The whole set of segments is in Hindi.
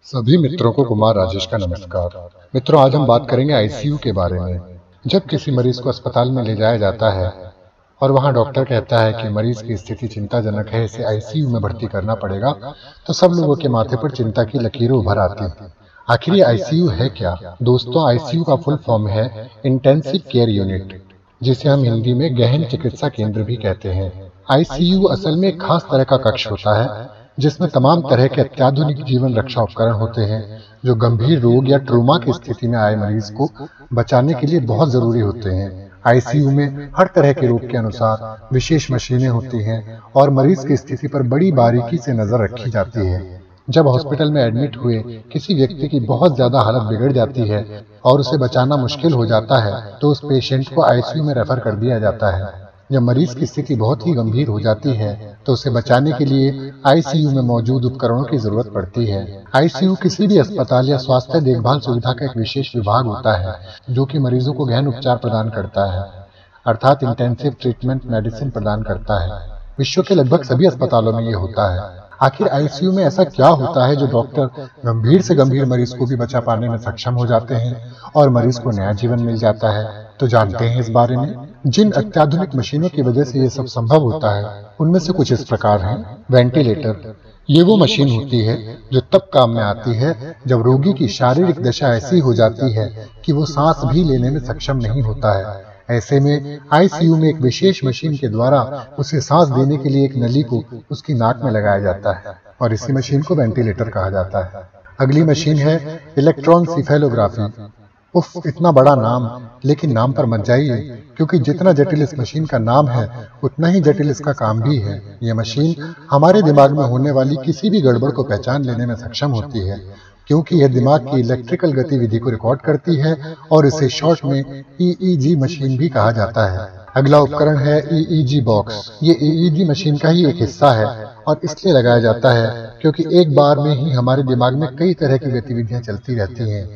सभी मित्रों को कुमार राजेश का नमस्कार। मित्रों, आज हम बात करेंगे आईसीयू के बारे में। जब किसी मरीज को अस्पताल में ले जाया जाता है और वहां डॉक्टर कहता है कि मरीज की स्थिति चिंताजनक है, इसे आईसीयू में भर्ती करना पड़ेगा, तो सब लोगों के माथे पर चिंता की लकीरें उभर आती हैं। आखिर ये आईसीयू है क्या? दोस्तों, आईसीयू का फुल फॉर्म है इंटेंसिव केयर यूनिट, जिसे हम हिंदी में गहन चिकित्सा केंद्र भी कहते हैं। आईसीयू असल में एक खास तरह का कक्ष होता है जिसमें तमाम तरह के अत्याधुनिक जीवन रक्षा उपकरण होते हैं जो गंभीर रोग या ट्रोमा की स्थिति में आए मरीज को बचाने के लिए बहुत जरूरी होते हैं। आईसीयू में हर तरह के रोग के अनुसार विशेष मशीनें होती हैं और मरीज की स्थिति पर बड़ी बारीकी से नजर रखी जाती है। जब हॉस्पिटल में एडमिट हुए किसी व्यक्ति की बहुत ज्यादा हालत बिगड़ जाती है और उसे बचाना मुश्किल हो जाता है, तो उस पेशेंट को आईसीयू में रेफर कर दिया जाता है। जब मरीज की स्थिति बहुत ही गंभीर हो जाती है तो उसे बचाने के लिए आईसीयू में मौजूद उपकरणों की जरूरत पड़ती है। आईसीयू किसी भी अस्पताल या स्वास्थ्य देखभाल सुविधा का एक विशेष विभाग होता है जो कि मरीजों को गहन उपचार प्रदान करता है, अर्थात इंटेंसिव ट्रीटमेंट मेडिसिन प्रदान करता है। विश्व के लगभग सभी अस्पतालों में ये होता है। आखिर आईसीयू में ऐसा क्या होता है जो डॉक्टर गंभीर से गंभीर मरीज को भी बचा पाने में सक्षम हो जाते हैं और मरीज को नया जीवन मिल जाता है? तो जानते हैं इस बारे में। जिन अत्याधुनिक मशीनों की वजह से ये सब संभव होता है उनमें से कुछ इस प्रकार हैं। वेंटिलेटर, ये वो मशीन होती है जो तब काम में आती है जब रोगी की शारीरिक दशा ऐसी हो जाती है कि वो सांस भी लेने में सक्षम नहीं होता है। ऐसे में आईसीयू में एक विशेष मशीन के द्वारा उसे सांस देने के लिए एक नली को उसकी नाक में लगाया जाता है और इसी मशीन को वेंटिलेटर कहा जाता है। अगली मशीन है इलेक्ट्रोएन्सेफेलोग्राफी। उफ, इतना बड़ा नाम, लेकिन नाम पर मत जाइए, क्योंकि जितना जटिल इस मशीन का नाम है उतना ही जटिल इसका काम भी है। यह मशीन हमारे दिमाग में होने वाली किसी भी गड़बड़ को पहचान लेने में सक्षम होती है, क्योंकि यह दिमाग की इलेक्ट्रिकल गतिविधि को रिकॉर्ड करती है और इसे शॉर्ट में ईईजी मशीन भी कहा जाता है। अगला उपकरण है ईईजी बॉक्स। ये ईईजी मशीन का ही एक हिस्सा है और इसलिए लगाया जाता है क्योंकि एक बार में ही हमारे दिमाग में कई तरह की गतिविधियां चलती रहती हैं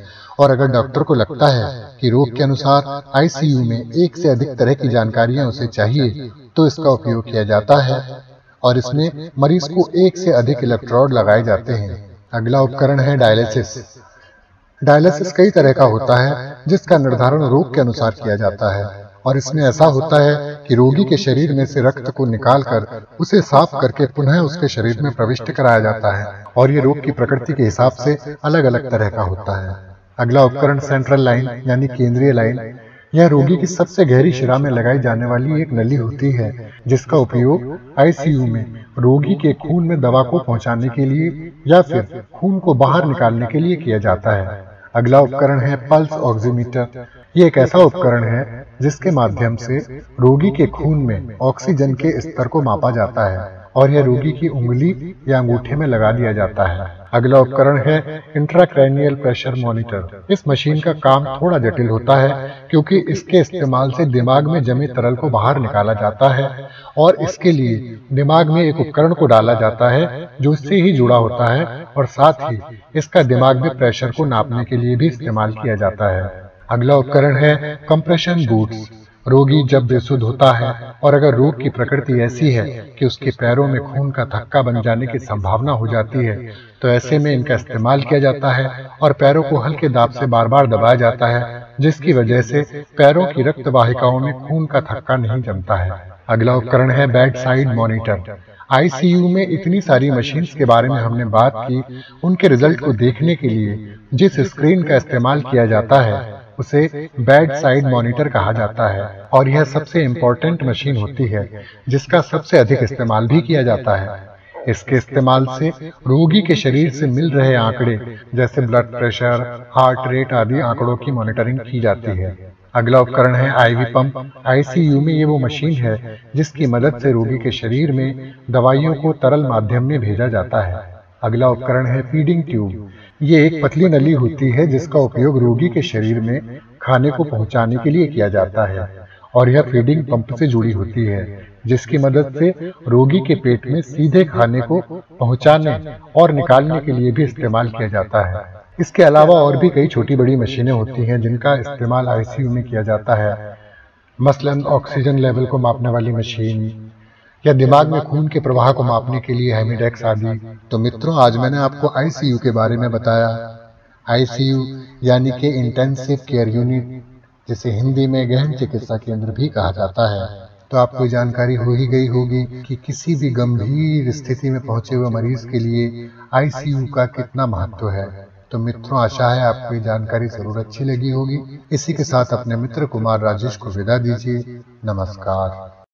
और अगर डॉक्टर को लगता है कि रोग के अनुसार आईसीयू में एक से अधिक तरह की जानकारियां उसे चाहिए, तो इसका उपयोग किया जाता है और इसमें मरीज को एक से अधिक इलेक्ट्रोड लगाए जाते हैं। अगला उपकरण है डायलिसिस। डायलिसिस कई तरह का होता है जिसका निर्धारण रोग के अनुसार किया जाता है और इसमें ऐसा होता है कि रोगी के शरीर में से रक्त को निकालकर उसे साफ करके पुनः उसके शरीर में प्रविष्ट कराया जाता है और ये रोग की प्रकृति के हिसाब से अलग अलग तरह का होता है। अगला उपकरण सेंट्रल लाइन यानी केंद्रीय लाइन। यह रोगी की सबसे गहरी शिरा में लगाई जाने वाली एक नली होती है जिसका उपयोग आईसीयू में रोगी के खून में दवा को पहुंचाने के लिए या फिर खून को बाहर निकालने के लिए किया जाता है। अगला उपकरण है पल्स ऑक्सीमीटर। ये एक ऐसा उपकरण है जिसके माध्यम से रोगी के खून में ऑक्सीजन के स्तर को मापा जाता है और यह रोगी की उंगली या अंगूठे में लगा दिया जाता है। अगला उपकरण है इंट्राक्रैनियल प्रेशर मॉनिटर। इस मशीन का काम थोड़ा जटिल होता है क्योंकि इसके इस्तेमाल से दिमाग में जमे तरल को बाहर निकाला जाता है और इसके लिए दिमाग में एक उपकरण को डाला जाता है जो इससे ही जुड़ा होता है और साथ ही इसका दिमाग में प्रेशर को नापने के लिए भी इस्तेमाल किया जाता है। अगला उपकरण है कंप्रेशन बूट्स। रोगी जब बेसुध होता है और अगर रोग की प्रकृति ऐसी है कि उसके पैरों में खून का थक्का बन जाने की संभावना हो जाती है, तो ऐसे में इनका इस्तेमाल किया जाता है और पैरों को हल्के दाब से बार बार दबाया जाता है, जिसकी वजह से पैरों की रक्त वाहिकाओं में खून का थक्का नहीं जमता है। अगला उपकरण है बेड साइड मॉनिटर। आईसीयू में इतनी सारी मशीन्स के बारे में हमने बात की, उनके रिजल्ट को देखने के लिए जिस स्क्रीन का इस्तेमाल किया जाता है उसे बेड साइड मॉनिटर कहा जाता है और यह सबसे इम्पोर्टेंट मशीन होती है जिसका सबसे अधिक इस्तेमाल भी किया जाता है। इसके इस्तेमाल से रोगी के शरीर से मिल रहे आंकड़े जैसे ब्लड प्रेशर, हार्ट रेट आदि आंकड़ों की मॉनिटरिंग की जाती है। अगला उपकरण है आईवी पंप। आईसीयू में ये वो मशीन है जिसकी मदद से रोगी के शरीर में दवाइयों को तरल माध्यम में भेजा जाता है। अगला उपकरण है फीडिंग ट्यूब। ये एक पतली नली होती है जिसका उपयोग रोगी के शरीर में खाने को पहुंचाने के लिए किया जाता है और यह फीडिंग पंप से जुड़ी होती है जिसकी मदद से रोगी के पेट में सीधे खाने को पहुंचाने और निकालने के लिए भी इस्तेमाल किया जाता है। इसके अलावा और भी कई छोटी बड़ी मशीनें होती हैं जिनका इस्तेमाल आईसीयू में किया जाता है, मसलन ऑक्सीजन लेवल को मापने वाली मशीन या दिमाग में खून के प्रवाह को मापने के लिए हेमिडेक्स आदि। तो मित्रों, आज मैंने आपको आईसीयू के बारे में बताया। आईसीयू यानी कि इंटेंसिव केयर यूनिट, जिसे हिंदी में गहन चिकित्सा केंद्र भी कहा जाता है। तो आपको ये जानकारी हो ही गई होगी कि किसी भी गंभीर स्थिति में पहुंचे हुए मरीज के लिए आईसीयू का कितना महत्व है। तो मित्रों, आशा है आपको ये जानकारी जरूर अच्छी लगी होगी। इसी के साथ अपने मित्र कुमार राजेश को विदा दीजिए। नमस्कार।